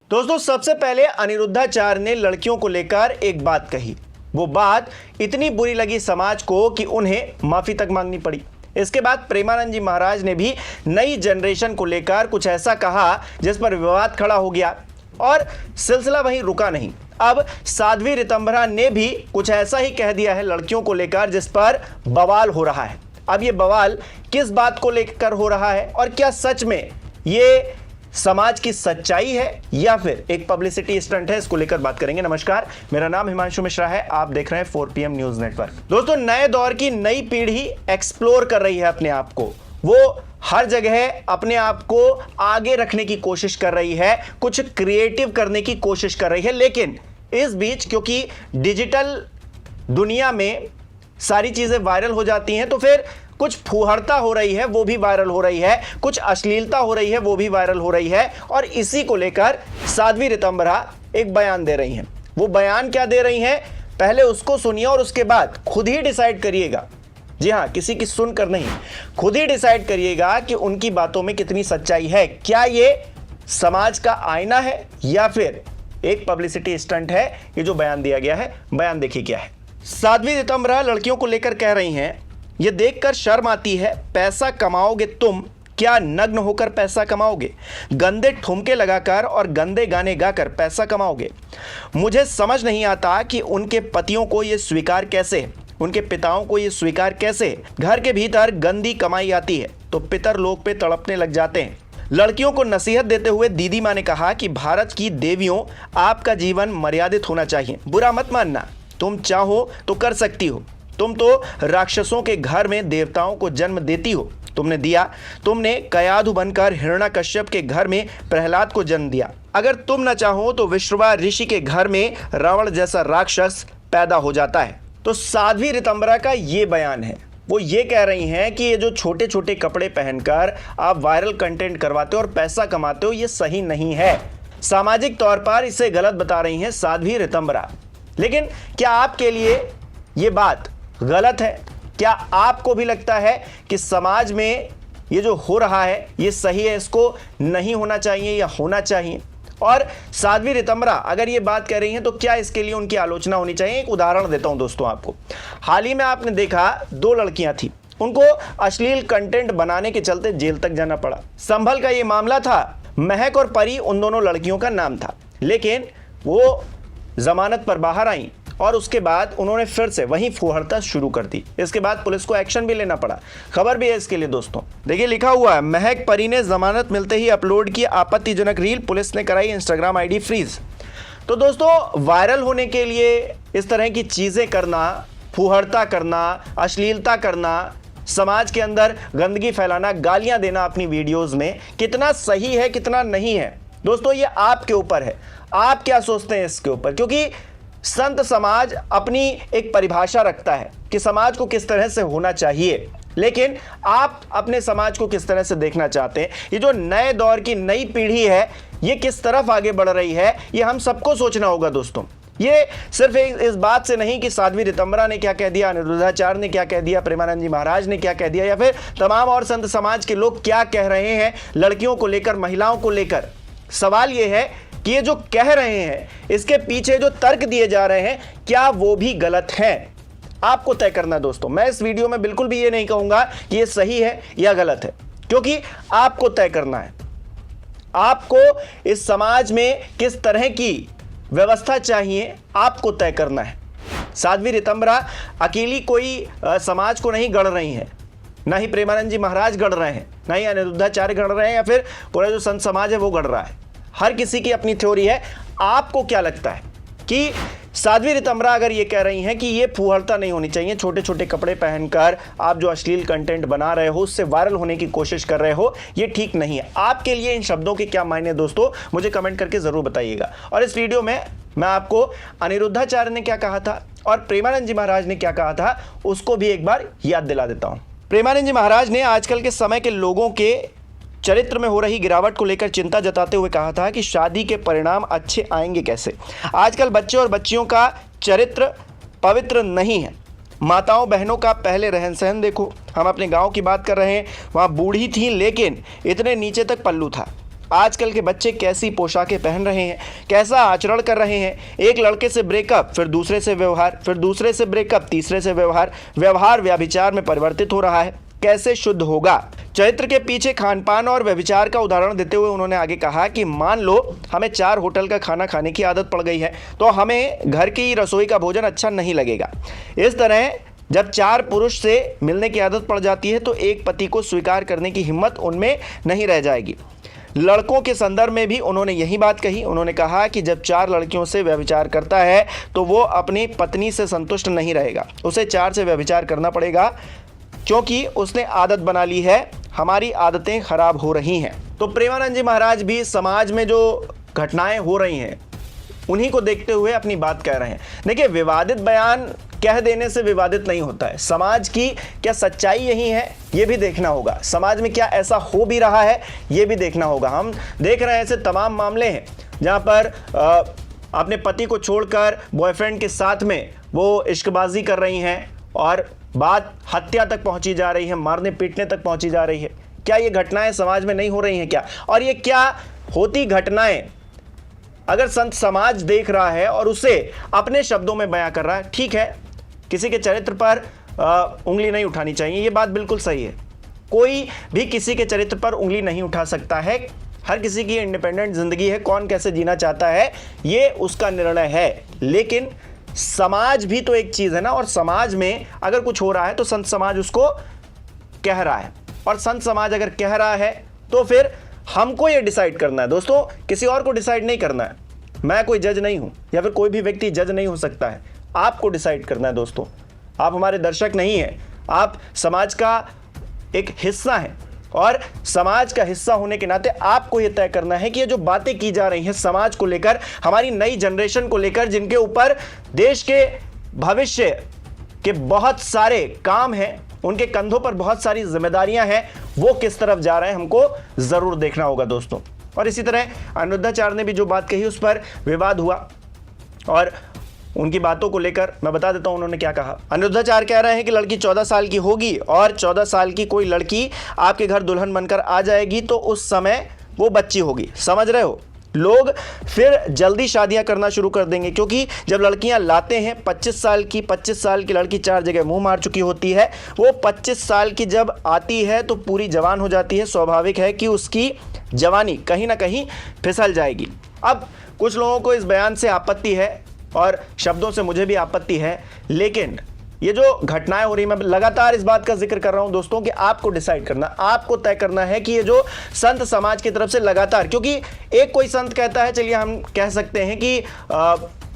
दोस्तों सबसे पहले अनिरुद्धाचार्य ने लड़कियों को लेकर एक बात कही। वो बात इतनी बुरी लगी समाज को कि उन्हें माफी तक मांगनी पड़ी। इसके बाद प्रेमानंद जी महाराज ने भी नई जनरेशन को लेकर कुछ ऐसा कहा जिस पर विवाद खड़ा हो गया और सिलसिला वहीं रुका नहीं। अब साध्वी ऋतंभरा ने भी कुछ ऐसा ही कह दिया है लड़कियों को लेकर जिस पर बवाल हो रहा है। अब ये बवाल किस बात को लेकर हो रहा है और क्या सच में ये समाज की सच्चाई है या फिर एक पब्लिसिटी स्टंट है, इसको लेकर बात करेंगे। नमस्कार, मेरा नाम हिमांशु मिश्रा है, आप देख रहे हैं 4PM न्यूज नेटवर्क। दोस्तों नए दौर की नई पीढ़ी एक्सप्लोर कर रही है अपने आप को। वो हर जगह अपने आप को आगे रखने की कोशिश कर रही है, कुछ क्रिएटिव करने की कोशिश कर रही है। लेकिन इस बीच क्योंकि डिजिटल दुनिया में सारी चीजें वायरल हो जाती हैं, तो फिर कुछ फुहड़ता हो रही है वो भी वायरल हो रही है, कुछ अश्लीलता हो रही है वो भी वायरल हो रही है। और इसी को लेकर साध्वी ऋतंभरा एक बयान दे रही हैं। वो बयान क्या दे रही हैं, पहले उसको सुनिए और उसके बाद खुद ही डिसाइड करिएगा। जी हाँ, किसी की सुनकर नहीं, खुद ही डिसाइड करिएगा कि उनकी बातों में कितनी सच्चाई है। क्या ये समाज का आईना है या फिर एक पब्लिसिटी स्टंट है। ये जो बयान दिया गया है, बयान देखिए क्या है। साध्वी ऋतंभरा लड़कियों को लेकर कह रही हैं, ये देखकर शर्म आती है, पैसा कमाओगे तुम, क्या नग्न होकर पैसा कमाओगे? गंदे ठुमके लगाकर और गंदे गाने गाकर पैसा कमाओगे? मुझे समझ नहीं आता कि उनके पतियों को ये स्वीकार कैसे है, उनके पिताओं को ये स्वीकार कैसे है। घर के भीतर गंदी कमाई आती है तो पितर लोग पे तड़पने लग जाते हैं। लड़कियों को नसीहत देते हुए दीदी माँ ने कहा कि भारत की देवियों, आपका जीवन मर्यादित होना चाहिए, बुरा मत मानना, तुम चाहो तो कर सकती हो। तुम तो राक्षसों के घर में देवताओं को जन्म देती हो, तुमने दिया। तुमने कयाधु बनकर हिरण्यकश्यप के घर में प्रहलाद को जन्म दिया। अगर तुम न चाहो तो विश्रवा ऋषि के घर में रावण जैसा राक्षस पैदा हो जाता है। तो साध्वी ऋतंभरा का ये बयान है। वो ये कह रही हैं कि ये जो छोटे छोटे कपड़े पहनकर आप वायरल कंटेंट करवाते हो और पैसा कमाते हो, ये सही नहीं है। सामाजिक तौर पर इसे गलत बता रही हैं साध्वी ऋतंभरा। लेकिन क्या आपके लिए ये बात गलत है? क्या आपको भी लगता है कि समाज में ये जो हो रहा है ये सही है, इसको नहीं होना चाहिए या होना चाहिए? और साध्वी ऋतंभरा अगर ये बात कह रही हैं तो क्या इसके लिए उनकी आलोचना होनी चाहिए? एक उदाहरण देता हूं दोस्तों आपको। हाल ही में आपने देखा, 2 लड़कियां थी, उनको अश्लील कंटेंट बनाने के चलते जेल तक जाना पड़ा। संभल का ये मामला था। महक और परी उन दोनों लड़कियों का नाम था, लेकिन वो जमानत पर बाहर आई और उसके बाद उन्होंने फिर से वहीं फुहड़ता शुरू कर दी। इसके बाद पुलिस को एक्शन भी लेना पड़ा। खबर भी है इसके लिए दोस्तों, देखिए लिखा हुआ है, महक परी ने जमानत मिलते ही अपलोड की आपत्तिजनक रील, पुलिस ने कराई इंस्टाग्राम आईडी फ्रीज। तो दोस्तों वायरल होने के लिए इस तरह की चीजें करना, फुहड़ता करना, अश्लीलता करना, समाज के अंदर गंदगी फैलाना, गालियां देना अपनी वीडियोज में, कितना सही है कितना नहीं है दोस्तों, ये आपके ऊपर है। आप क्या सोचते हैं इसके ऊपर? क्योंकि संत समाज अपनी एक परिभाषा रखता है कि समाज को किस तरह से होना चाहिए, लेकिन आप अपने समाज को किस तरह से देखना चाहते हैं? ये जो नए दौर की नई पीढ़ी है, ये किस तरफ आगे बढ़ रही है, ये हम सबको सोचना होगा दोस्तों। ये सिर्फ इस बात से नहीं कि साध्वी ऋतंभरा ने क्या कह दिया, अनिरुद्धाचार्य ने क्या कह दिया, प्रेमानंद जी महाराज ने क्या कह दिया, या फिर तमाम और संत समाज के लोग क्या कह रहे हैं लड़कियों को लेकर, महिलाओं को लेकर। सवाल ये है कि ये जो कह रहे हैं इसके पीछे जो तर्क दिए जा रहे हैं, क्या वो भी गलत हैं? आपको तय करना दोस्तों। मैं इस वीडियो में बिल्कुल भी ये नहीं कहूंगा कि ये सही है या गलत है, क्योंकि आपको तय करना है। आपको इस समाज में किस तरह की व्यवस्था चाहिए, आपको तय करना है। साध्वी ऋतंभरा अकेली कोई समाज को नहीं गढ़ रही है, ना ही प्रेमानंद जी महाराज गढ़ रहे हैं, ना ही अनिरुद्धाचार्य गढ़ रहे हैं, या फिर पूरा जो संत समाज है वो गढ़ रहा है। हर किसी की अपनी थ्योरी है। आपको क्या लगता है कि साध्वी ऋतंभरा अगर ये कह रही हैं कि ये फुहड़ता नहीं होनी चाहिए, छोटे छोटे कपड़े पहनकर आप जो अश्लील कंटेंट बना रहे हो, उससे वायरल होने की कोशिश कर रहे हो, ये ठीक नहीं है। आपके लिए इन शब्दों के क्या मायने दोस्तों, मुझे कमेंट करके जरूर बताइएगा। और इस वीडियो में मैं आपको अनिरुद्धाचार्य ने क्या कहा था और प्रेमानंद जी महाराज ने क्या कहा था उसको भी एक बार याद दिला देता हूं। प्रेमानंद जी महाराज ने आजकल के समय के लोगों के चरित्र में हो रही गिरावट को लेकर चिंता जताते हुए कहा था कि शादी के परिणाम अच्छे आएंगे कैसे? आजकल बच्चे और बच्चियों का चरित्र पवित्र नहीं है। माताओं बहनों का पहले रहन सहन देखो। हम अपने गांव की बात कर रहे हैं, वहाँ बूढ़ी थी लेकिन इतने नीचे तक पल्लू था, आजकल के बच्चे कैसी पोशाकें पहन रहे हैं, कैसा आचरण कर रहे हैं। एक लड़के से ब्रेकअप, फिर दूसरे से व्यवहार, फिर दूसरे से ब्रेकअप, तीसरे से व्यवहार, व्यवहार व्यभिचार में परिवर्तित हो रहा है। कैसे शुद्ध होगा? चरित्र के पीछे खानपान और व्यभिचार का उदाहरण देते हुए उन्होंने आगे कहा कि मान लो हमें 4 होटल का खाना खाने की आदत पड़ गई है, तो हमें घर की रसोई का भोजन अच्छा नहीं लगेगा। इस तरह जब 4 पुरुष से मिलने की आदत पड़ जाती है तो एक पति को स्वीकार करने की हिम्मत उनमें नहीं रह जाएगी। लड़कों के संदर्भ में भी उन्होंने यही बात कही। उन्होंने कहा कि जब 4 लड़कियों से व्यभिचार करता है तो वो अपनी पत्नी से संतुष्ट नहीं रहेगा, उसे 4 से व्यभिचार करना पड़ेगा, क्योंकि उसने आदत बना ली है। हमारी आदतें खराब हो रही हैं। तो प्रेमानंद जी महाराज भी समाज में जो घटनाएं हो रही हैं उन्हीं को देखते हुए अपनी बात कह रहे हैं। देखिए, विवादित बयान कह देने से विवादित नहीं होता है। समाज की क्या सच्चाई यही है, ये भी देखना होगा। समाज में क्या ऐसा हो भी रहा है, ये भी देखना होगा। हम देख रहे हैं ऐसे तमाम मामले हैं जहाँ पर अपने पति को छोड़कर बॉयफ्रेंड के साथ में वो इश्कबाजी कर रही हैं और बात हत्या तक पहुंची जा रही है, मारने पीटने तक पहुंची जा रही है। क्या ये घटनाएं समाज में नहीं हो रही हैं क्या? और ये क्या होती घटनाएं अगर संत समाज देख रहा है और उसे अपने शब्दों में बयां कर रहा है, ठीक है, किसी के चरित्र पर उंगली नहीं उठानी चाहिए, ये बात बिल्कुल सही है। कोई भी किसी के चरित्र पर उंगली नहीं उठा सकता है। हर किसी की इंडिपेंडेंट जिंदगी है, कौन कैसे जीना चाहता है ये उसका निर्णय है। लेकिन समाज भी तो एक चीज है ना, और समाज में अगर कुछ हो रहा है तो संत समाज उसको कह रहा है, और संत समाज अगर कह रहा है तो फिर हमको ये डिसाइड करना है दोस्तों, किसी और को डिसाइड नहीं करना है। मैं कोई जज नहीं हूं, या फिर कोई भी व्यक्ति जज नहीं हो सकता है। आपको डिसाइड करना है दोस्तों। आप हमारे दर्शक नहीं हैं, आप समाज का एक हिस्सा हैं, और समाज का हिस्सा होने के नाते आपको यह तय करना है कि ये जो बातें की जा रही हैं समाज को लेकर, हमारी नई जनरेशन को लेकर, जिनके ऊपर देश के भविष्य के बहुत सारे काम हैं, उनके कंधों पर बहुत सारी जिम्मेदारियां हैं, वो किस तरफ जा रहे हैं हमको जरूर देखना होगा दोस्तों। और इसी तरह अनिरुद्धाचार्य ने भी जो बात कही उस पर विवाद हुआ, और उनकी बातों को लेकर मैं बता देता हूं उन्होंने क्या कहा। अनिरुद्धाचार्य कह रहे हैं कि लड़की 14 साल की होगी और 14 साल की कोई लड़की आपके घर दुल्हन बनकर आ जाएगी तो उस समय वो बच्ची होगी। समझ रहे हो? लोग फिर जल्दी शादियां करना शुरू कर देंगे, क्योंकि जब लड़कियां लाते हैं 25 साल की लड़की 4 जगह मुंह मार चुकी होती है, वो 25 साल की जब आती है तो पूरी जवान हो जाती है। स्वाभाविक है कि उसकी जवानी कहीं ना कहीं फिसल जाएगी। अब कुछ लोगों को इस बयान से आपत्ति है और शब्दों से मुझे भी आपत्ति है, लेकिन ये जो घटनाएं हो रही, मैं लगातार इस बात का जिक्र कर रहा हूं दोस्तों कि आपको डिसाइड करना, आपको तय करना है कि ये जो संत समाज की तरफ से लगातार, क्योंकि एक कोई संत कहता है, चलिए हम कह सकते हैं कि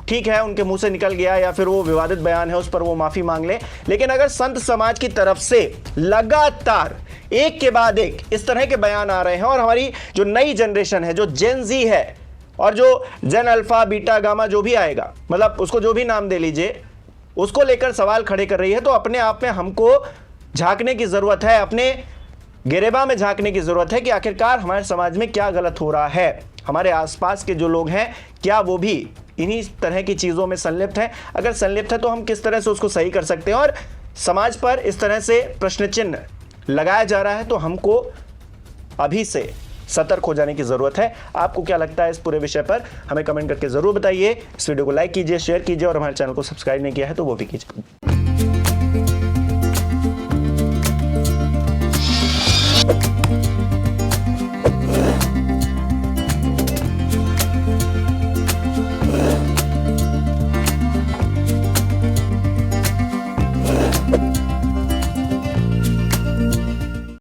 ठीक है उनके मुंह से निकल गया या फिर वो विवादित बयान है उस पर वो माफी मांग ले, लेकिन अगर संत समाज की तरफ से लगातार एक के बाद एक इस तरह के बयान आ रहे हैं, और हमारी जो नई जनरेशन है, जो जेन जी है और जो जेन अल्फा बीटा गामा जो भी आएगा, मतलब उसको जो भी नाम दे लीजिए, उसको लेकर सवाल खड़े कर रही है, तो अपने आप में हमको झांकने की जरूरत है, अपने गिरेबा में झांकने की जरूरत है कि आखिरकार हमारे समाज में क्या गलत हो रहा है। हमारे आसपास के जो लोग हैं क्या वो भी इन्हीं तरह की चीज़ों में संलिप्त हैं? अगर संलिप्त है तो हम किस तरह से उसको सही कर सकते हैं? और समाज पर इस तरह से प्रश्न चिन्ह लगाया जा रहा है तो हमको अभी से सतर्क हो जाने की जरूरत है। आपको क्या लगता है इस पूरे विषय पर? हमें कमेंट करके जरूर बताइए। इस वीडियो को लाइक कीजिए, शेयर कीजिए, और हमारे चैनल को सब्सक्राइब नहीं किया है तो वो भी कीजिए।